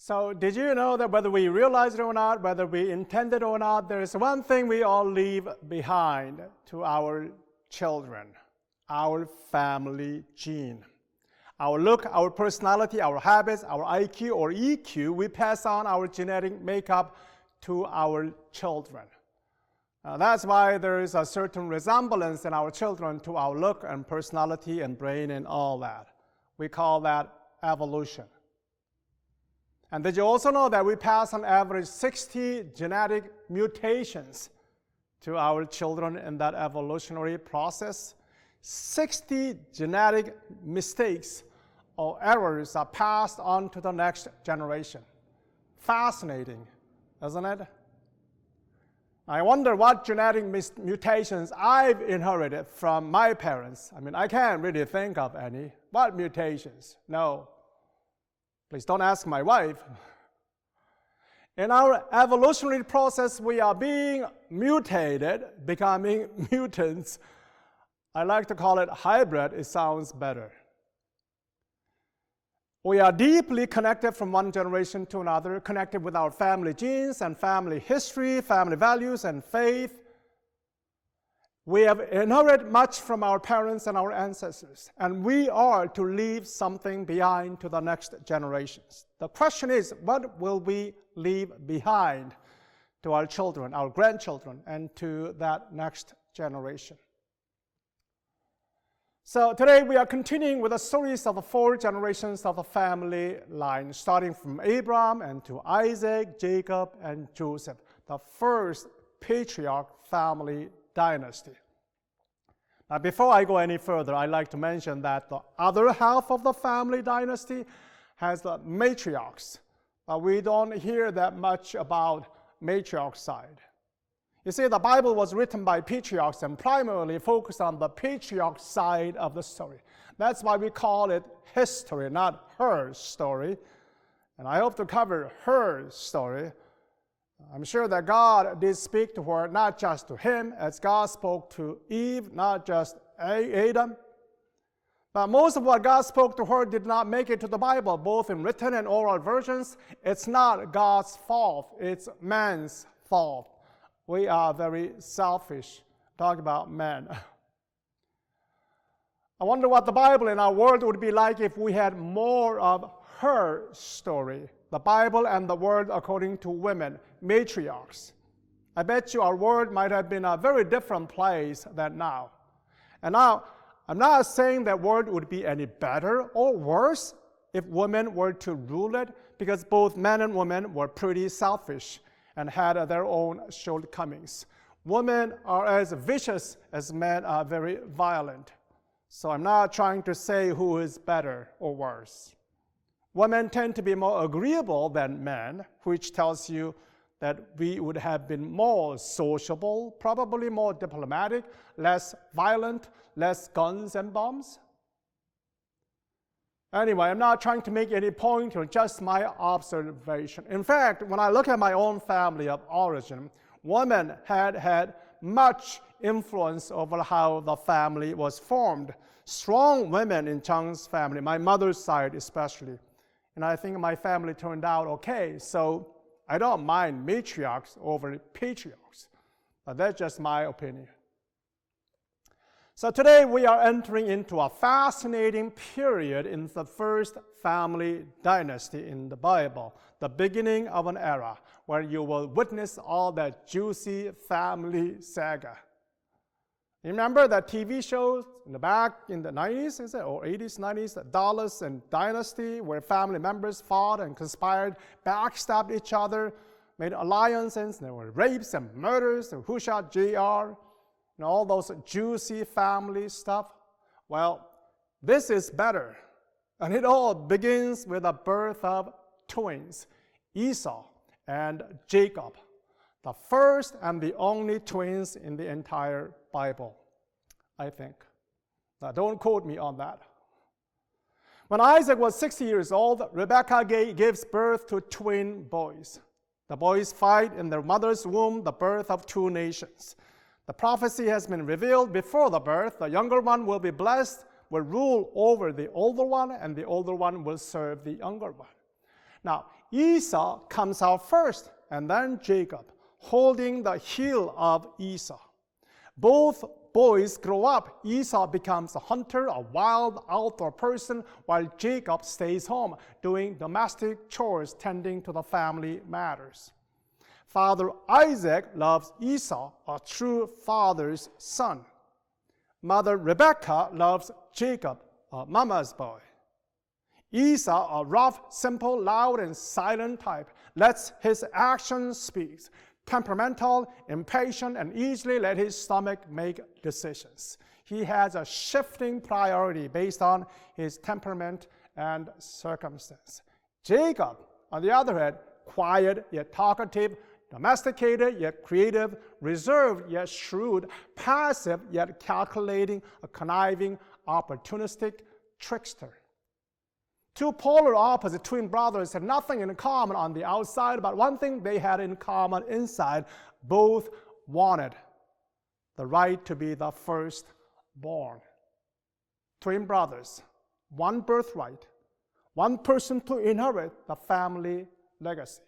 So did you know that whether we realize it or not, whether we intend it or not, there is one thing we all leave behind to our children, our family gene. Our look, our personality, our habits, our IQ or EQ, we pass on our genetic makeup to our children. That's why there is a certain resemblance in our children to our look and personality and brain and all that. We call that evolution. And did you also know that we pass on average 60 genetic mutations to our children in that evolutionary process? 60 genetic mistakes or errors are passed on to the next generation. Fascinating, isn't it? I wonder what genetic mutations I've inherited from my parents. I can't really think of any. What mutations? No. Please don't ask my wife. In our evolutionary process, we are being mutated, becoming mutants. I like to call it hybrid. It sounds better. We are deeply connected from one generation to another, connected with our family genes and family history, family values, and faith. We have inherited much from our parents and our ancestors, and we are to leave something behind to the next generations. The question is, what will we leave behind to our children, our grandchildren, and to that next generation? So today we are continuing with a series of the 4 generations of the family line, starting from Abraham and to Isaac, Jacob, and Joseph, the first patriarch family dynasty. Now, before I go any further, I'd like to mention that the other half of the family dynasty has the matriarchs, but we don't hear that much about matriarch side. You see, the Bible was written by patriarchs and primarily focused on the patriarch side of the story. That's why we call it history, not her story. And I hope to cover her story. I'm sure that God did speak to her, not just to him, as God spoke to Eve, not just Adam. But most of what God spoke to her did not make it to the Bible, both in written and oral versions. It's not God's fault, it's man's fault. We are very selfish. Talk about men. I wonder what the Bible in our world would be like if we had more of her story. The Bible and the world according to women, matriarchs. I bet you our world might have been a very different place than now. And now, I'm not saying that world would be any better or worse if women were to rule it, because both men and women were pretty selfish and had their own shortcomings. Women are as vicious as men are very violent. So I'm not trying to say who is better or worse. Women tend to be more agreeable than men, which tells you that we would have been more sociable, probably more diplomatic, less violent, less guns and bombs. Anyway, I'm not trying to make any point or just my observation. In fact, when I look at my own family of origin, women had much influence over how the family was formed. Strong women in Chung's family, my mother's side especially. And I think my family turned out okay, so I don't mind matriarchs over patriarchs. But that's just my opinion. So today we are entering into a fascinating period in the first family dynasty in the Bible, the beginning of an era where you will witness all that juicy family saga. You remember that TV show in the back in the 90s, is it, or 80s, 90s, Dallas and Dynasty, where family members fought and conspired, backstabbed each other, made alliances, there were rapes and murders, and who shot JR, and all those juicy family stuff? Well, this is better. And it all begins with the birth of twins, Esau and Jacob, the first and the only twins in the entire Bible, I think. Now, don't quote me on that. When Isaac was 60 years old, Rebekah gives birth to twin boys. The boys fight in their mother's womb the birth of 2 nations. The prophecy has been revealed before the birth. The younger one will be blessed, will rule over the older one, and the older one will serve the younger one. Now, Esau comes out first, and then Jacob, holding the heel of Esau. Both boys grow up. Esau becomes a hunter, a wild outdoor person, while Jacob stays home, doing domestic chores, tending to the family matters. Father Isaac loves Esau, a true father's son. Mother Rebekah loves Jacob, a mama's boy. Esau, a rough, simple, loud, and silent type, lets his actions speak. Temperamental, impatient, and easily let his stomach make decisions. He has a shifting priority based on his temperament and circumstance. Jacob, on the other hand, quiet yet talkative, domesticated yet creative, reserved yet shrewd, passive yet calculating, a conniving, opportunistic trickster. Two polar opposite twin brothers had nothing in common on the outside, but one thing they had in common inside. Both wanted the right to be the firstborn. Twin brothers, one birthright, one person to inherit the family legacy.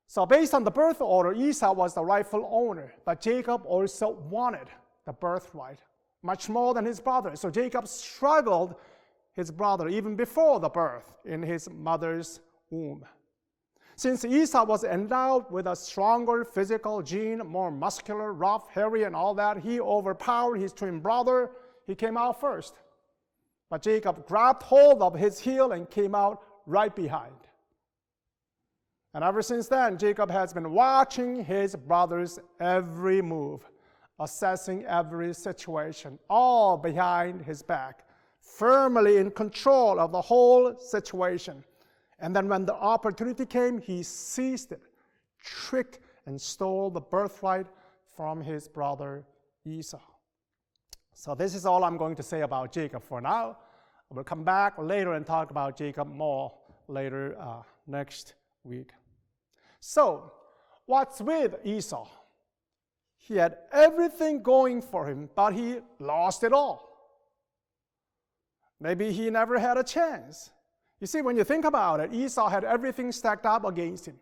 So based on the birth order, Esau was the rightful owner, but Jacob also wanted the birthright much more than his brother. So Jacob struggled his brother even before the birth in his mother's womb. Since Esau was endowed with a stronger physical gene, more muscular, rough, hairy, and all that, he overpowered his twin brother. He came out first. But Jacob grabbed hold of his heel and came out right behind. And ever since then, Jacob has been watching his brother's every move, assessing every situation, all behind his back, firmly in control of the whole situation. And then when the opportunity came, he seized it, tricked and stole the birthright from his brother Esau. So this is all I'm going to say about Jacob for now. I will come back later and talk about Jacob more later next week. So, what's with Esau? He had everything going for him, but he lost it all. Maybe he never had a chance. You see, when you think about it, Esau had everything stacked up against him.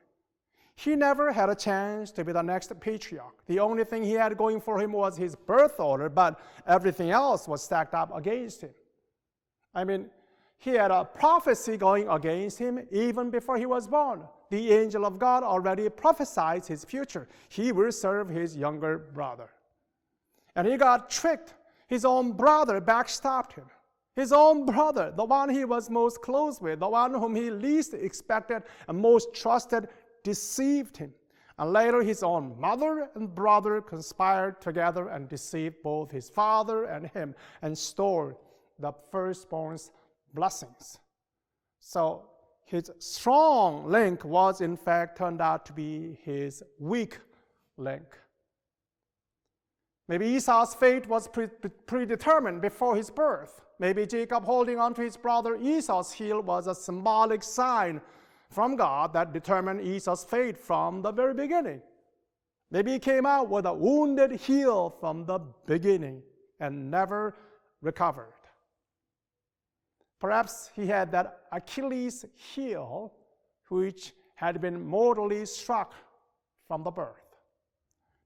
He never had a chance to be the next patriarch. The only thing he had going for him was his birth order, but everything else was stacked up against him. I mean, he had a prophecy going against him even before he was born. The angel of God already prophesied his future. He will serve his younger brother. And he got tricked. His own brother backstabbed him. His own brother, the one he was most close with, the one whom he least expected and most trusted, deceived him. And later his own mother and brother conspired together and deceived both his father and him and stole the firstborn's blessings. So his strong link was in fact turned out to be his weak link. Maybe Esau's fate was predetermined before his birth. Maybe Jacob holding on to his brother Esau's heel was a symbolic sign from God that determined Esau's fate from the very beginning. Maybe he came out with a wounded heel from the beginning and never recovered. Perhaps he had that Achilles heel which had been mortally struck from the birth.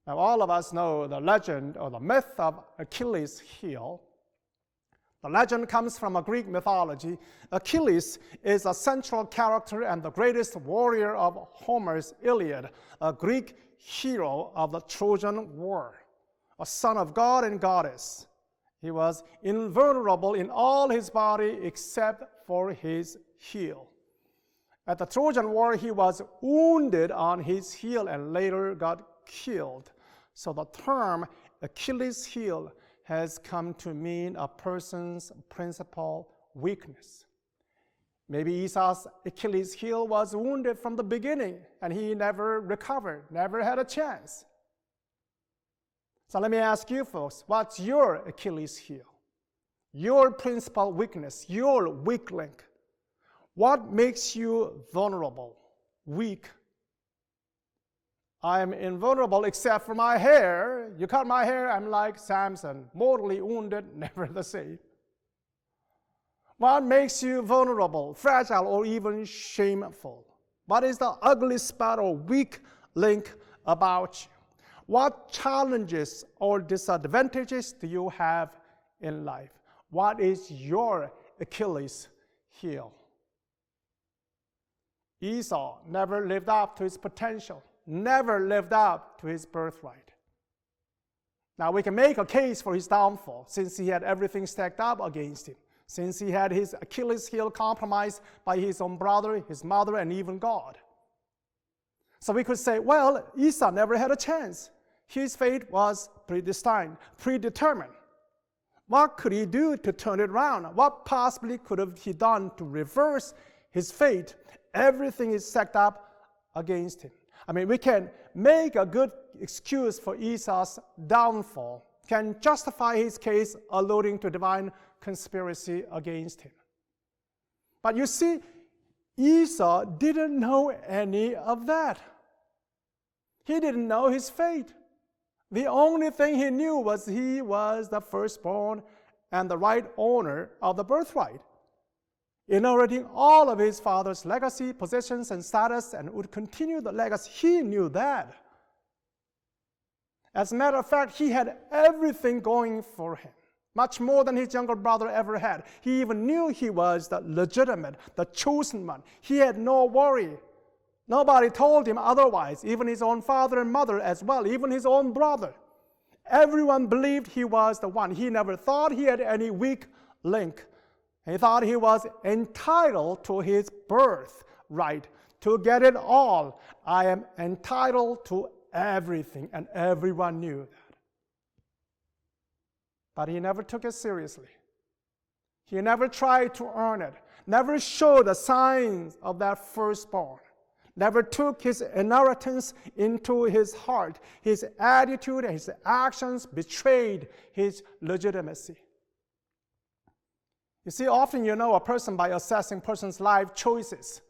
Now all of us know the legend or the myth of Achilles' heel. The legend comes from a Greek mythology. Achilles is a central character and the greatest warrior of Homer's Iliad, a Greek hero of the Trojan War, a son of God and goddess. He was invulnerable in all his body except for his heel. At the Trojan War, he was wounded on his heel and later got killed. So the term Achilles' heel has come to mean a person's principal weakness. Maybe Esau's Achilles' heel was wounded from the beginning and he never recovered, never had a chance. So let me ask you folks, what's your Achilles' heel? Your principal weakness, your weak link? What makes you vulnerable, weak? I am invulnerable except for my hair. You cut my hair, I'm like Samson, mortally wounded, never the same. What makes you vulnerable, fragile, or even shameful? What is the ugly spot or weak link about you? What challenges or disadvantages do you have in life? What is your Achilles heel? Esau never lived up to his potential, never lived up to his birthright. Now we can make a case for his downfall since he had everything stacked up against him, since he had his Achilles heel compromised by his own brother, his mother, and even God. So we could say, well, Esau never had a chance. His fate was predestined, predetermined. What could he do to turn it around? What possibly could have he done to reverse his fate? Everything is stacked up against him. I mean, we can make a good excuse for Esau's downfall, can justify his case alluding to divine conspiracy against him. But you see, Esau didn't know any of that. He didn't know his fate. The only thing he knew was he was the firstborn and the right owner of the birthright, inheriting all of his father's legacy, possessions, and status, and would continue the legacy. He knew that. As a matter of fact, he had everything going for him, much more than his younger brother ever had. He even knew he was the legitimate, the chosen one. He had no worry. Nobody told him otherwise, even his own father and mother as well, even his own brother. Everyone believed he was the one. He never thought he had any weak link. He thought he was entitled to his birthright, to get it all. I am entitled to everything, and everyone knew that. But he never took it seriously. He never tried to earn it, never showed the signs of that firstborn, never took his inheritance into his heart. His attitude and his actions betrayed his legitimacy. You see, often you know a person by assessing person's life choices.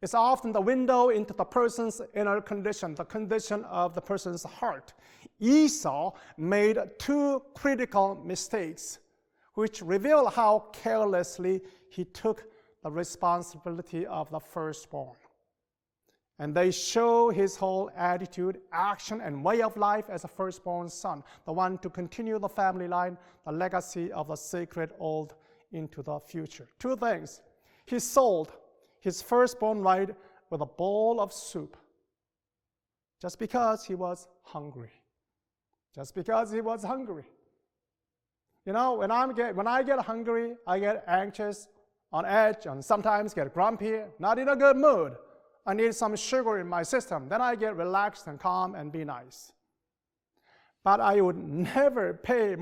It's often the window into the person's inner condition, the condition of the person's heart. Esau made two critical mistakes, which reveal how carelessly he took the responsibility of the firstborn. And they show his whole attitude, action, and way of life as a firstborn son, the one to continue the family line, the legacy of the sacred old into the future. Two things. He sold his firstborn right with a bowl of soup just because he was hungry. Just because he was hungry. You know, when I get hungry, I get anxious, on edge, and sometimes get grumpy, not in a good mood. I need some sugar in my system. Then I get relaxed and calm and be nice. But I would never pay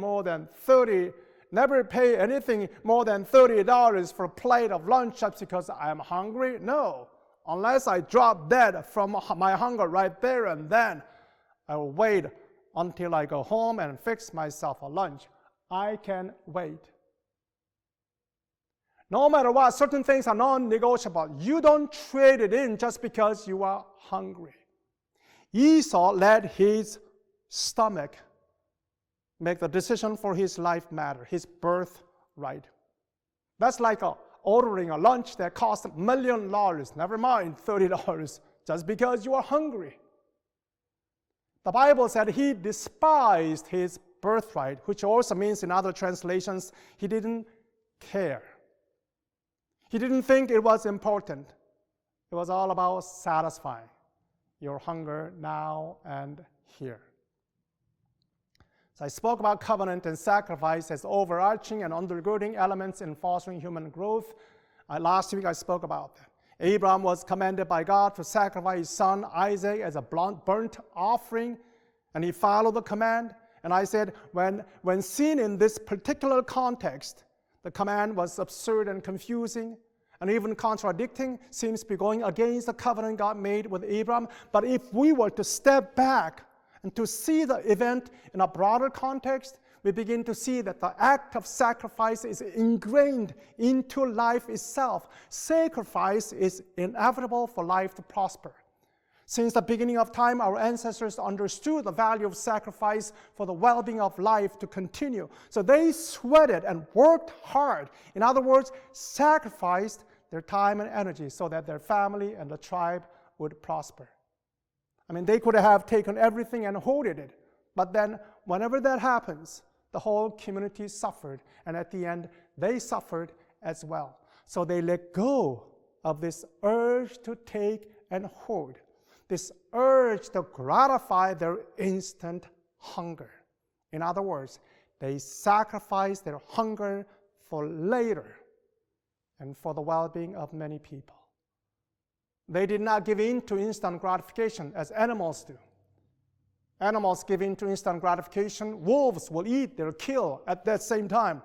anything more than $30 for a plate of lunch just because I'm hungry. No, unless I drop dead from my hunger right there and then, I will wait until I go home and fix myself a lunch. I can wait. No matter what, certain things are non-negotiable. You don't trade it in just because you are hungry. Esau let his stomach make the decision for his life matter, his birthright. That's like ordering a lunch that costs $1 million, never mind $30, just because you are hungry. The Bible said he despised his birthright, which also means in other translations, he didn't care. He didn't think it was important. It was all about satisfying your hunger now and here. So I spoke about covenant and sacrifice as overarching and undergirding elements in fostering human growth. Last week I spoke about that. Abraham was commanded by God to sacrifice his son Isaac as a burnt offering, and he followed the command. And I said, when seen in this particular context, the command was absurd and confusing, and even contradicting, seems to be going against the covenant God made with Abraham. But if we were to step back and to see the event in a broader context, we begin to see that the act of sacrifice is ingrained into life itself. Sacrifice is inevitable for life to prosper. Since the beginning of time, our ancestors understood the value of sacrifice for the well-being of life to continue. So they sweated and worked hard. In other words, sacrificed their time and energy so that their family and the tribe would prosper. I mean, they could have taken everything and hoarded it. But then, whenever that happens, the whole community suffered. And at the end, they suffered as well. So they let go of this urge to take and hoard, this urge to gratify their instant hunger. In other words, they sacrificed their hunger for later and for the well-being of many people. They did not give in to instant gratification as animals do. Animals give in to instant gratification. Wolves will eat, they'll kill at that same time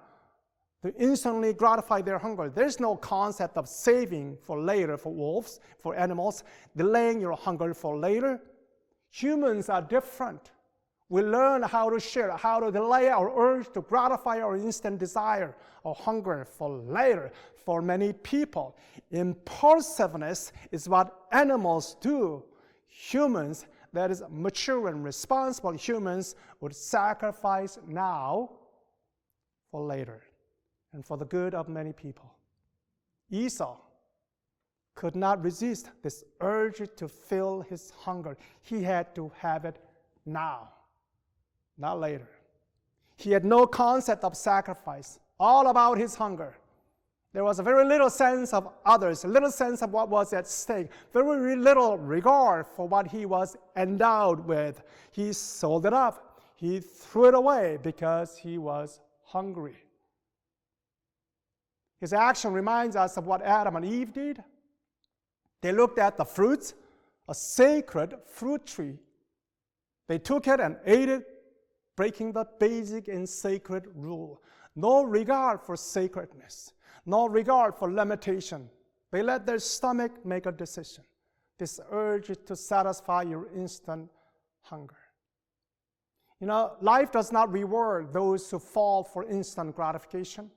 to instantly gratify their hunger. There's no concept of saving for later for wolves, for animals, delaying your hunger for later. Humans are different. We learn how to share, how to delay our urge to gratify our instant desire or hunger for later. For many people, impulsiveness is what animals do. Humans, that is mature and responsible humans, would sacrifice now for later and for the good of many people. Esau could not resist this urge to fill his hunger. He had to have it now, not later. He had no concept of sacrifice, all about his hunger. There was a very little sense of others, a little sense of what was at stake, very little regard for what he was endowed with. He sold it up. He threw it away because he was hungry. His action reminds us of what Adam and Eve did. They looked at the fruits, a sacred fruit tree. They took it and ate it, breaking the basic and sacred rule. No regard for sacredness, no regard for limitation. They let their stomach make a decision. This urge to satisfy your instant hunger. You know, life does not reward those who fall for instant gratification.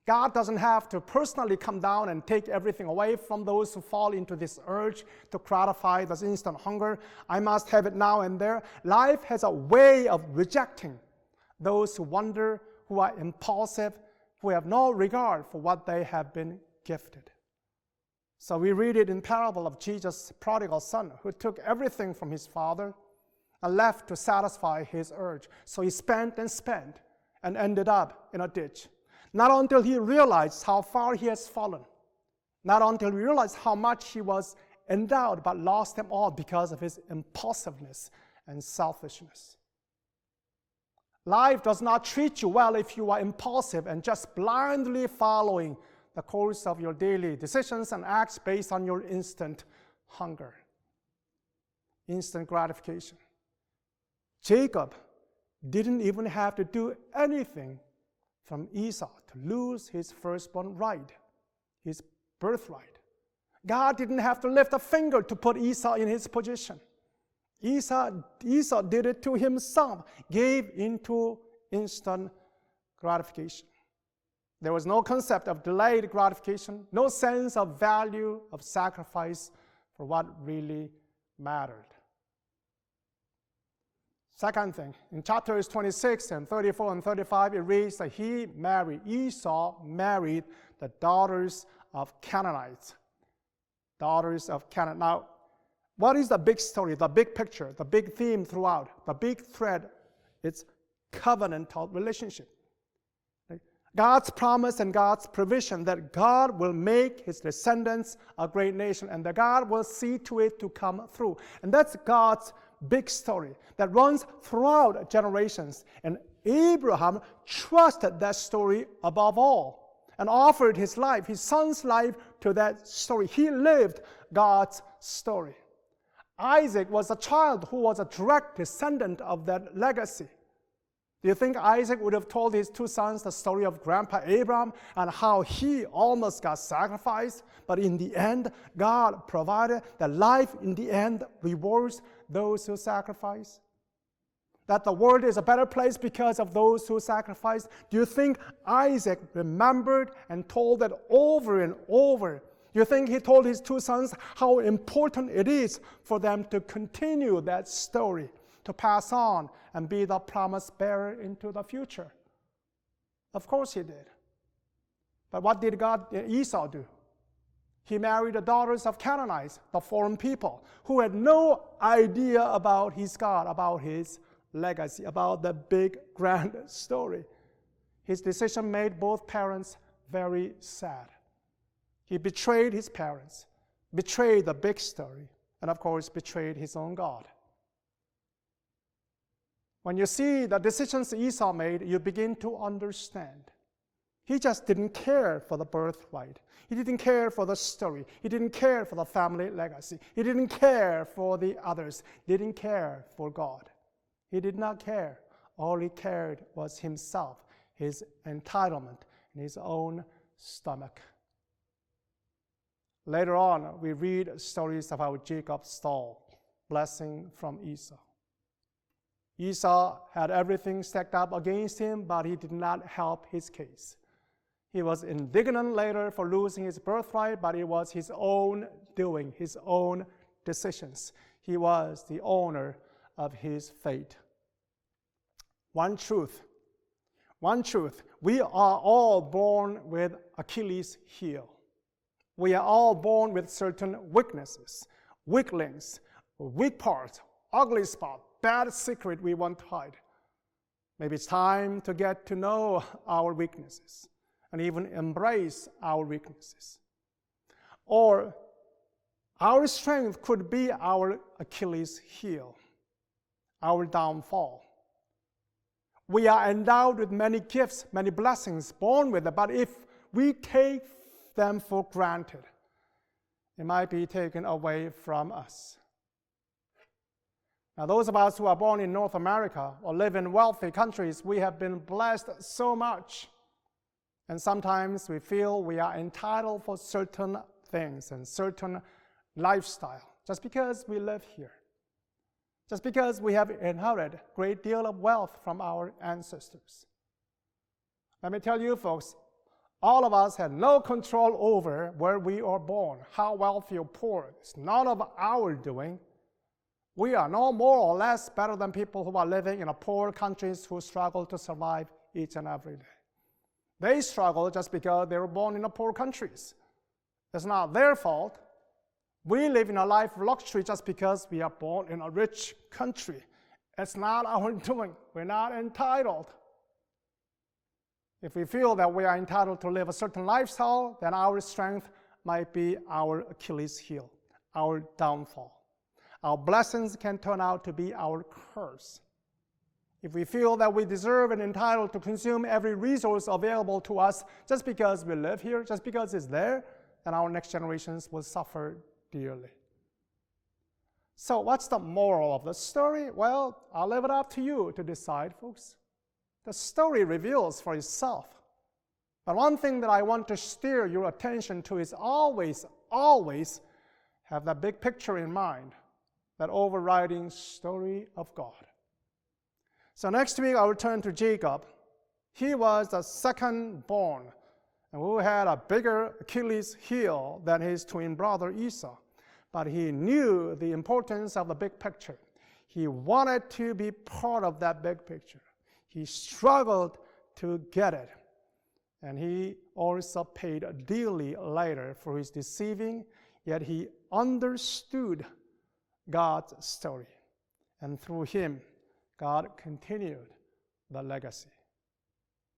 God doesn't have to personally come down and take everything away from those who fall into this urge to gratify this instant hunger. I must have it now and there. Life has a way of rejecting those who wander, who are impulsive, who have no regard for what they have been gifted. So we read it in parable of Jesus' prodigal son, who took everything from his father and left to satisfy his urge. So he spent and ended up in a ditch. Not until he realized how far he has fallen. Not until he realized how much he was endowed, but lost them all because of his impulsiveness and selfishness. Life does not treat you well if you are impulsive and just blindly following the course of your daily decisions and acts based on your instant hunger, instant gratification. Jacob didn't even have to do anything from Esau to lose his firstborn right, his birthright. God didn't have to lift a finger to put Esau in his position. Esau did it to himself, gave into instant gratification. There was no concept of delayed gratification, no sense of value of sacrifice for what really mattered. Second thing, in chapters 26 and 34 and 35, it reads that Esau married the daughters of Canaanites. Daughters of Canaan. Now, what is the big story, the big picture, the big theme throughout, the big thread? It's covenantal relationship. God's promise and God's provision that God will make his descendants a great nation and that God will see to it to come through. And that's God's big story that runs throughout generations. And Abraham trusted that story above all and offered his life, his son's life, to that story. He lived God's story. Isaac was a child who was a direct descendant of that legacy. Do you think Isaac would have told his two sons the story of Grandpa Abraham and how he almost got sacrificed, but in the end, God provided that life in the end rewards those who sacrifice? That the world is a better place because of those who sacrifice? Do you think Isaac remembered and told that over and over You think he told his two sons how important it is for them to continue that story, to pass on and be the promise bearer into the future? Of course he did. But what did Esau do? He married the daughters of Canaanites, the foreign people, who had no idea about his God, about his legacy, about the big, grand story. His decision made both parents very sad. He betrayed his parents, betrayed the big story, and of course betrayed his own God. When you see the decisions Esau made, you begin to understand. He just didn't care for the birthright. He didn't care for the story. He didn't care for the family legacy. He didn't care for the others. He didn't care for God. He did not care. All he cared was himself, his entitlement, and his own stomach. Later on, we read stories of how Jacob stole blessing from Esau. Esau had everything stacked up against him, but he did not help his case. He was indignant later for losing his birthright, but it was his own doing, his own decisions. He was the owner of his fate. One truth, we are all born with Achilles heel. We are all born with certain weaknesses, weak links, weak parts, ugly spot, bad secret we want to hide. Maybe it's time to get to know our weaknesses and even embrace our weaknesses. Or our strength could be our Achilles heel, our downfall. We are endowed with many gifts, many blessings, born with it, but if we take them for granted, it might be taken away from us. Now, those of us who are born in North America or live in wealthy countries, we have been blessed so much. And sometimes we feel we are entitled for certain things and certain lifestyle just because we live here. Just because we have inherited a great deal of wealth from our ancestors. Let me tell you folks, all of us have no control over where we are born, how wealthy or poor. It's none of our doing. We are no more or less better than people who are living in poor countries who struggle to survive each and every day. They struggle just because they were born in poor countries. It's not their fault. We live in a life of luxury just because we are born in a rich country. It's not our doing. We're not entitled. If we feel that we are entitled to live a certain lifestyle, then our strength might be our Achilles heel, our downfall. Our blessings can turn out to be our curse. If we feel that we deserve and entitled to consume every resource available to us just because we live here, just because it's there, then our next generations will suffer dearly. So what's the moral of the story? Well, I'll leave it up to you to decide, folks. The story reveals for itself. But one thing that I want to steer your attention to is always have that big picture in mind, that overriding story of God. So next week, I will turn to Jacob. He was the second born, and who had a bigger Achilles heel than his twin brother Esau. But he knew the importance of the big picture. He wanted to be part of that big picture. He struggled to get it. And he also paid dearly later for his deceiving, yet he understood God's story. And through him, God continued the legacy.